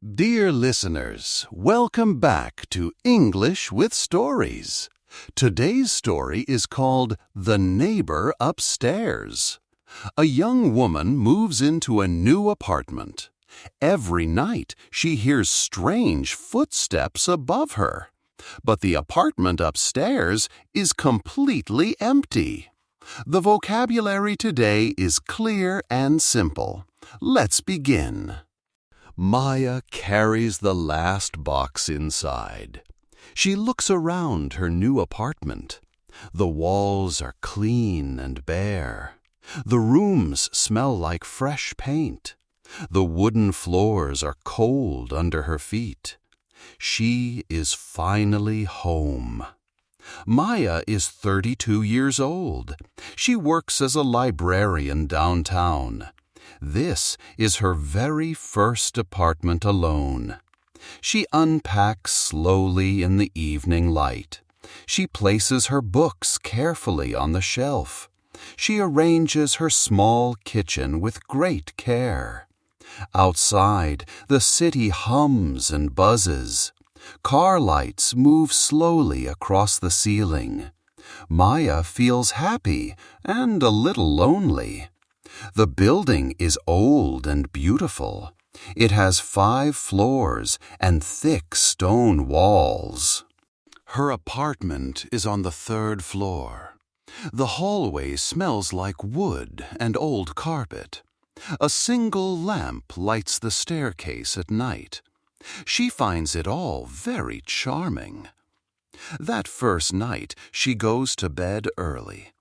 Dear listeners, welcome back to English with Stories. Today's story is called The Neighbor Upstairs. A young woman moves into a new apartment. Every night she hears strange footsteps above her. But the apartment upstairs is completely empty. The vocabulary today is clear and simple. Let's begin. Maya carries the last box inside. She looks around her new apartment. The walls are clean and bare. The rooms smell like fresh paint. The wooden floors are cold under her feet. She is finally home. Maya is 32 years old. She works as a librarian downtown. This is her very first apartment alone. She unpacks slowly in the evening light. She places her books carefully on the shelf. She arranges her small kitchen with great care. Outside, the city hums and buzzes. Car lights move slowly across the ceiling. Maya feels happy and a little lonely. The building is old and beautiful. It has 5 floors and thick stone walls. Her apartment is on the 3rd floor. The hallway smells like wood and old carpet. A single lamp lights the staircase at night. She finds it all very charming. That first night, she goes to bed early.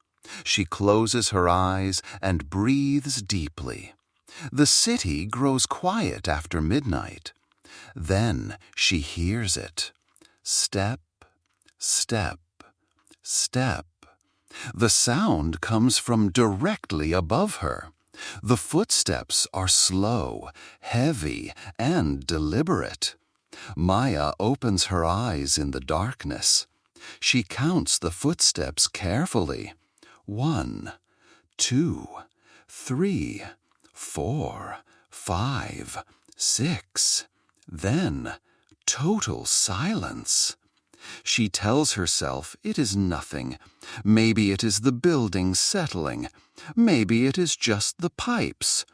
She closes her eyes and breathes deeply. The city grows quiet after midnight. Then she hears it. Step, step, step. The sound comes from directly above her. The footsteps are slow, heavy, and deliberate. Maya opens her eyes in the darkness. She counts the footsteps carefully. 1, 2, 3, 4, 5, 6. Then total silence. She tells herself it is nothing. Maybe it is the building settling. Maybe it is just the pipes.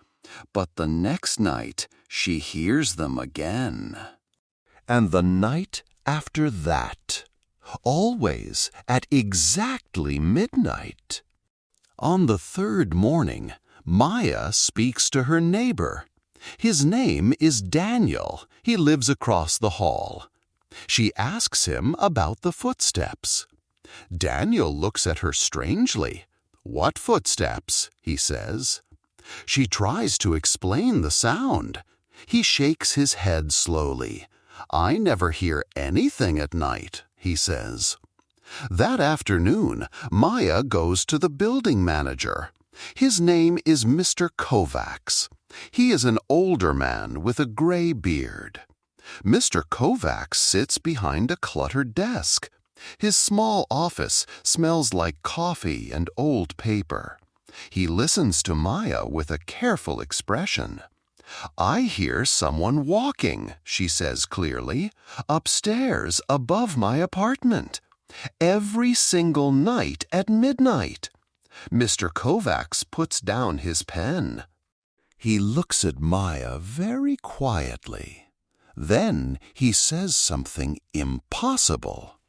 But the next night she hears them again. And the night after that. Always at exactly midnight. On the 3rd morning, Maya speaks to her neighbor. His name is Daniel. He lives across the hall. She asks him about the footsteps. Daniel looks at her strangely. "What footsteps?" he says. She tries to explain the sound. He shakes his head slowly. "I never hear anything at night," he says. That afternoon, Maya goes to the building manager. His name is Mr. Kovacs. He is an older man with a gray beard. Mr. Kovacs sits behind a cluttered desk. His small office smells like coffee and old paper. He listens to Maya with a careful expression. "I hear someone walking," she says clearly, "upstairs above my apartment. Every single night at midnight." Mr. Kovacs puts down his pen. He looks at Maya very quietly. Then he says something impossible.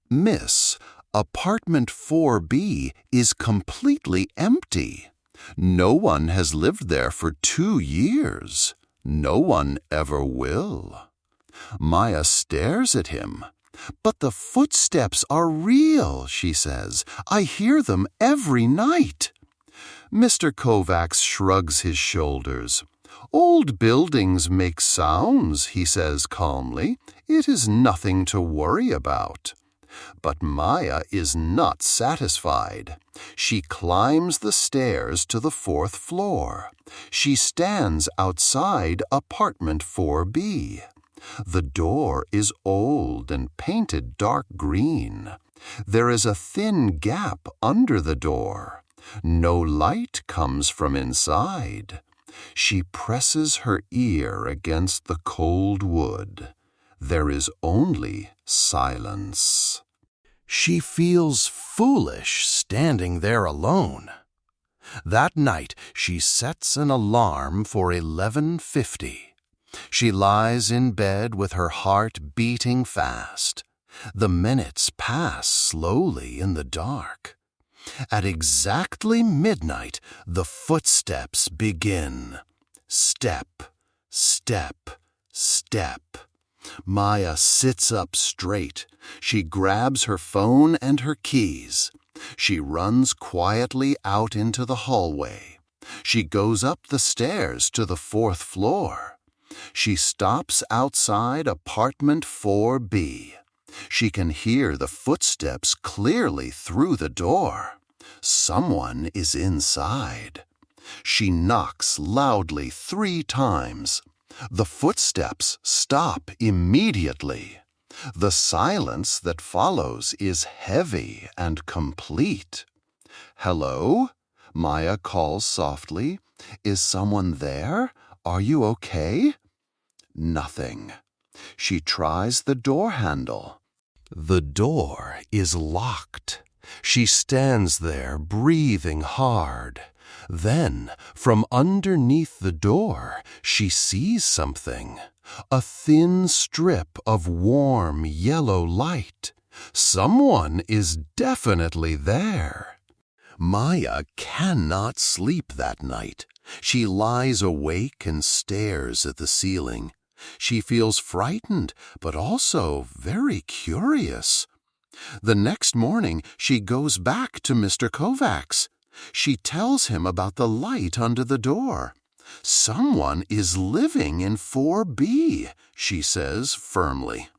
"Miss, apartment 4B is completely empty. No one has lived there for 2 years. No one ever will." Maya stares at him. "But the footsteps are real," she says. "I hear them every night." Mr. Kovacs shrugs his shoulders. "Old buildings make sounds," he says calmly. "It is nothing to worry about." But Maya is not satisfied. She climbs the stairs to the 4th floor. She stands outside apartment 4B. The door is old and painted dark green. There is a thin gap under the door. No light comes from inside. She presses her ear against the cold wood. There is only silence. She feels foolish standing there alone. That night she sets an alarm for 11:50. She lies in bed with her heart beating fast. The minutes pass slowly in the dark. At exactly midnight, the footsteps begin. Step, step, step. Maya sits up straight. She grabs her phone and her keys. She runs quietly out into the hallway. She goes up the stairs to the 4th floor. She stops outside apartment 4B. She can hear the footsteps clearly through the door. Someone is inside. She knocks loudly 3 times. The footsteps stop immediately. The silence that follows is heavy and complete. "Hello?" Maya calls softly. "Is someone there? Are you okay?" Nothing. She tries the door handle. The door is locked. She stands there breathing hard. Then, from underneath the door, she sees something. A thin strip of warm yellow light. Someone is definitely there. Maya cannot sleep that night. She lies awake and stares at the ceiling. She feels frightened, but also very curious. The next morning, she goes back to Mr. Kovacs. She tells him about the light under the door. "Someone is living in 4B, she says firmly.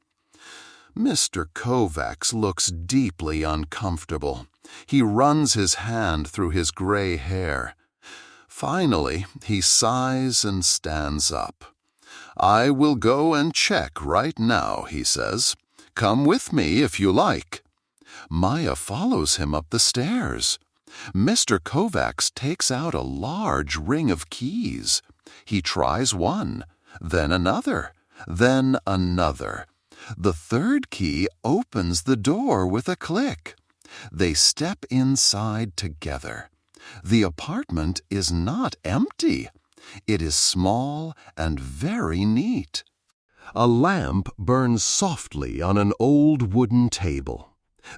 Mr. Kovacs looks deeply uncomfortable. He runs his hand through his gray hair. Finally, he sighs and stands up. "I will go and check right now," he says. "Come with me if you like." Maya follows him up the stairs. Mr. Kovacs takes out a large ring of keys. He tries one, then another, then another. The 3rd key opens the door with a click. They step inside together. The apartment is not empty. It is small and very neat. A lamp burns softly on an old wooden table.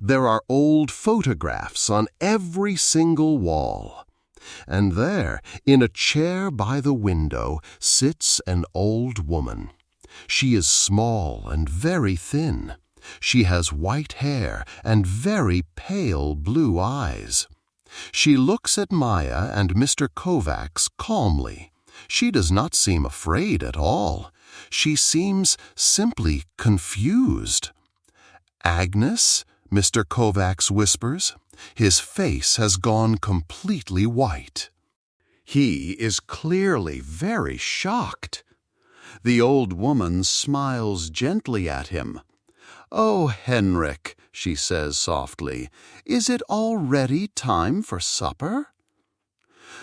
There are old photographs on every single wall. And there, in a chair by the window, sits an old woman. She is small and very thin. She has white hair and very pale blue eyes. She looks at Maya and Mr. Kovacs calmly. She does not seem afraid at all. She seems simply confused. "Agnes?" Mr. Kovacs whispers. His face has gone completely white. He is clearly very shocked. The old woman smiles gently at him. "Oh, Henrik," she says softly, "is it already time for supper?"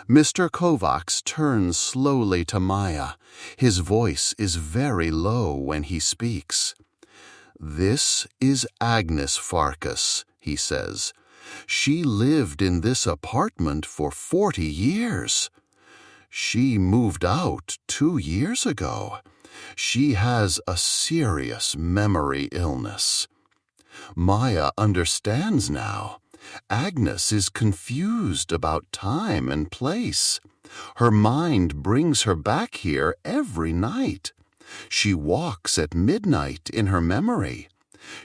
Mr. Kovacs turns slowly to Maya. His voice is very low when he speaks. "This is Agnes Farkas," he says. "She lived in this apartment for 40 years. She moved out 2 years ago. She has a serious memory illness." Maya understands now. Agnes is confused about time and place. Her mind brings her back here every night. She walks at midnight in her memory.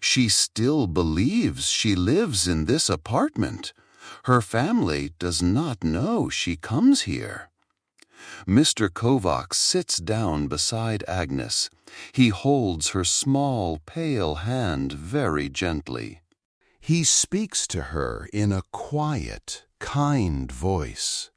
She still believes she lives in this apartment. Her family does not know she comes here. Mr. Kovacs sits down beside Agnes. He holds her small, pale hand very gently. He speaks to her in a quiet, kind voice.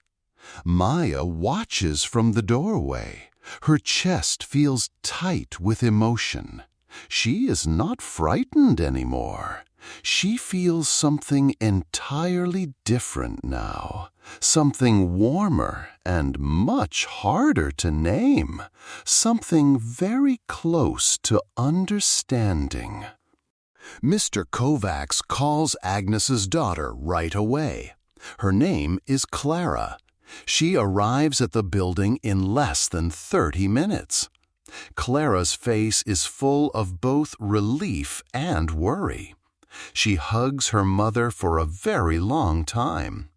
Maya watches from the doorway. Her chest feels tight with emotion. She is not frightened anymore. She feels something entirely different now, something warmer and much harder to name, something very close to understanding. Mr. Kovacs calls Agnes's daughter right away. Her name is Clara. She arrives at the building in less than 30 minutes. Clara's face is full of both relief and worry. She hugs her mother for a very long time.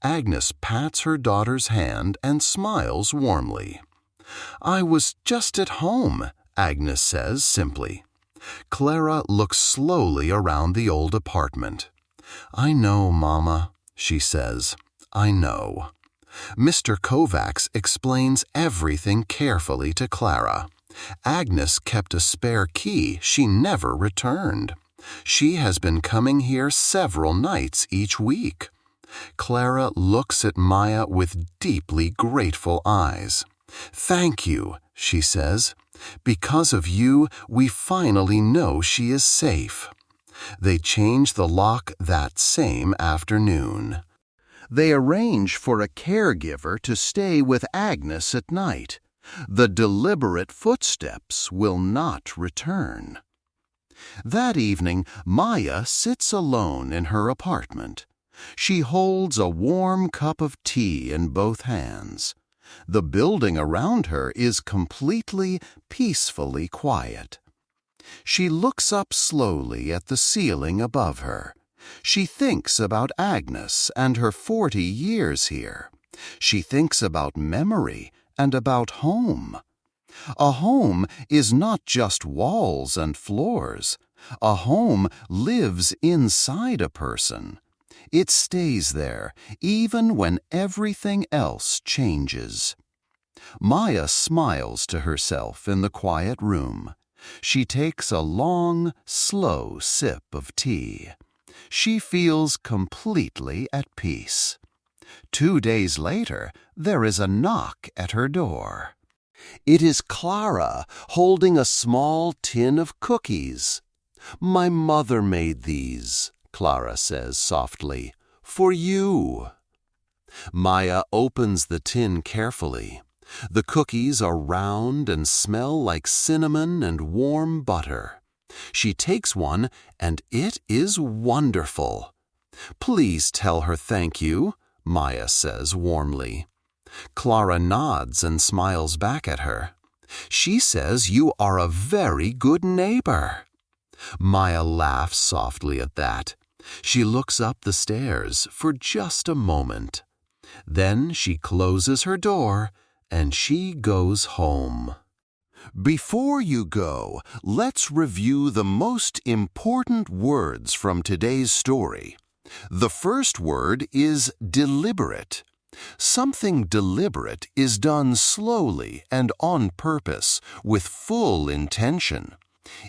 Agnes pats her daughter's hand and smiles warmly. "I was just at home," Agnes says simply. Clara looks slowly around the old apartment. "I know, Mama," she says. "I know." Mr. Kovacs explains everything carefully to Clara. Agnes kept a spare key she never returned. She has been coming here several nights each week. Clara looks at Maya with deeply grateful eyes. "Thank you," she says. "Because of you, we finally know she is safe." They change the lock that same afternoon. They arrange for a caregiver to stay with Agnes at night. The deliberate footsteps will not return. That evening, Maya sits alone in her apartment. She holds a warm cup of tea in both hands. The building around her is completely, peacefully quiet. She looks up slowly at the ceiling above her. She thinks about Agnes and her 40 years here. She thinks about memory and about home. A home is not just walls and floors. A home lives inside a person. It stays there, even when everything else changes. Maya smiles to herself in the quiet room. She takes a long, slow sip of tea. She feels completely at peace. 2 days later, there is a knock at her door. It is Clara holding a small tin of cookies. "My mother made these," Clara says softly, "for you." Maya opens the tin carefully. The cookies are round and smell like cinnamon and warm butter. She takes one, and it is wonderful. "Please tell her thank you," Maya says warmly. Clara nods and smiles back at her. "She says you are a very good neighbor." Maya laughs softly at that. She looks up the stairs for just a moment. Then she closes her door and she goes home. Before you go, let's review the most important words from today's story. The first word is deliberate. Something deliberate is done slowly and on purpose, with full intention.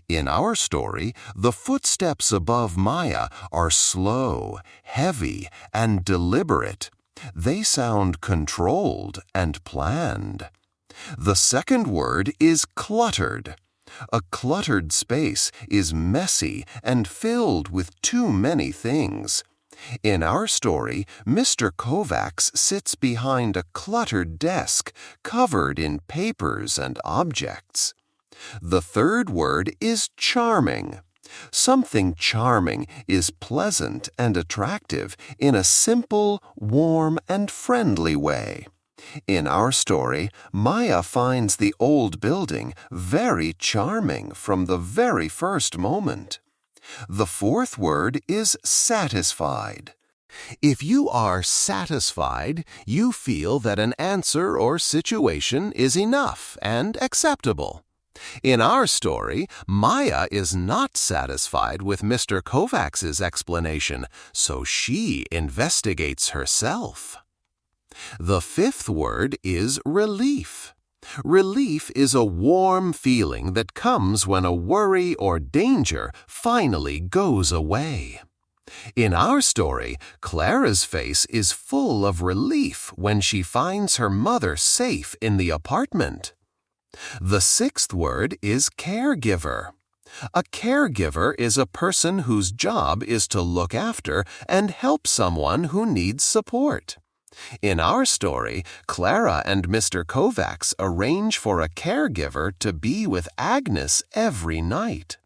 In our story, the footsteps above Maya are slow, heavy, and deliberate. They sound controlled and planned. The second word is cluttered. A cluttered space is messy and filled with too many things. In our story, Mr. Kovacs sits behind a cluttered desk covered in papers and objects. The third word is charming. Something charming is pleasant and attractive in a simple, warm, and friendly way. In our story, Maya finds the old building very charming from the very first moment. The fourth word is satisfied. If you are satisfied, you feel that an answer or situation is enough and acceptable. In our story, Maya is not satisfied with Mr. Kovacs's explanation, so she investigates herself. The fifth word is relief. Relief is a warm feeling that comes when a worry or danger finally goes away. In our story, Clara's face is full of relief when she finds her mother safe in the apartment. The sixth word is caregiver. A caregiver is a person whose job is to look after and help someone who needs support. In our story, Clara and Mr. Kovacs arrange for a caregiver to be with Agnes every night.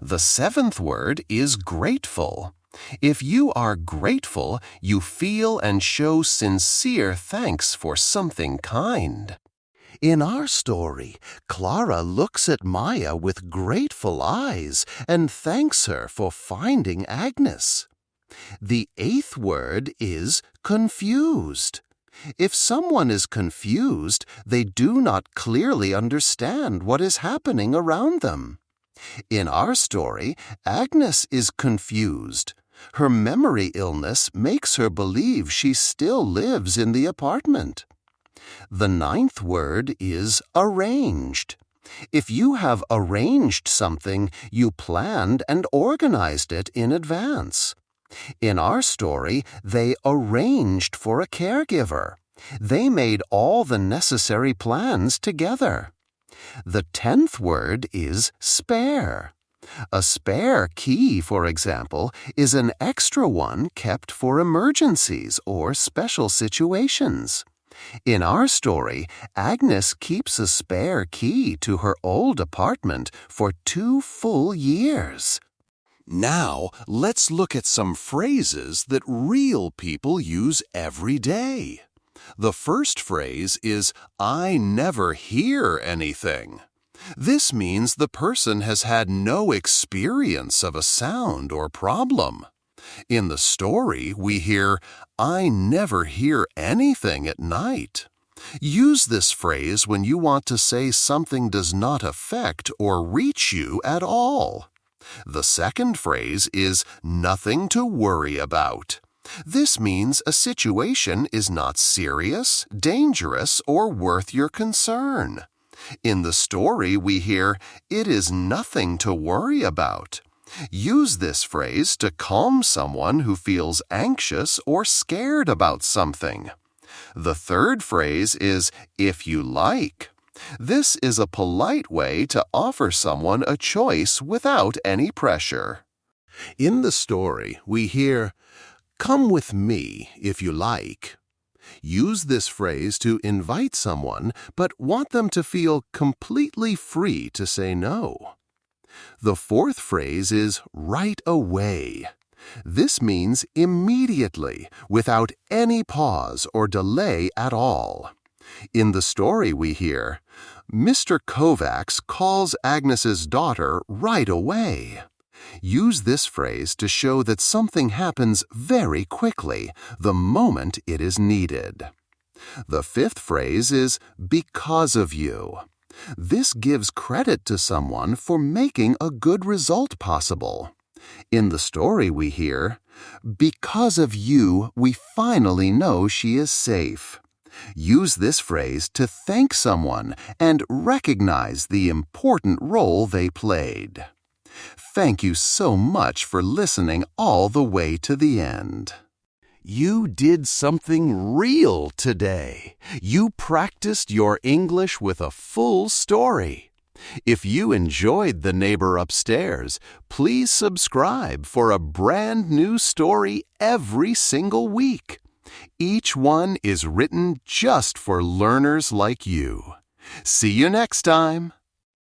The seventh word is grateful. If you are grateful, you feel and show sincere thanks for something kind. In our story, Clara looks at Maya with grateful eyes and thanks her for finding Agnes. The eighth word is confused. If someone is confused, they do not clearly understand what is happening around them. In our story, Agnes is confused. Her memory illness makes her believe she still lives in the apartment. The ninth word is arranged. If you have arranged something, you planned and organized it in advance. In our story, they arranged for a caregiver. They made all the necessary plans together. The 10th word is spare. A spare key, for example, is an extra one kept for emergencies or special situations. In our story, Agnes keeps a spare key to her old apartment for 2 full years. Now, let's look at some phrases that real people use every day. The first phrase is, I never hear anything. This means the person has had no experience of a sound or problem. In the story, we hear, I never hear anything at night. Use this phrase when you want to say something does not affect or reach you at all. The second phrase is nothing to worry about. This means a situation is not serious, dangerous, or worth your concern. In the story, we hear, it is nothing to worry about. Use this phrase to calm someone who feels anxious or scared about something. The third phrase is, if you like. This is a polite way to offer someone a choice without any pressure. In the story, we hear, come with me if you like. Use this phrase to invite someone, but want them to feel completely free to say no. The fourth phrase is right away. This means immediately, without any pause or delay at all. In the story we hear, Mr. Kovacs calls Agnes's daughter right away. Use this phrase to show that something happens very quickly, the moment it is needed. The fifth phrase is because of you. This gives credit to someone for making a good result possible. In the story we hear, because of you, we finally know she is safe. Use this phrase to thank someone and recognize the important role they played. Thank you so much for listening all the way to the end. You did something real today. You practiced your English with a full story. If you enjoyed The Neighbor Upstairs, please subscribe for a brand new story every single week. Each one is written just for learners like you. See you next time.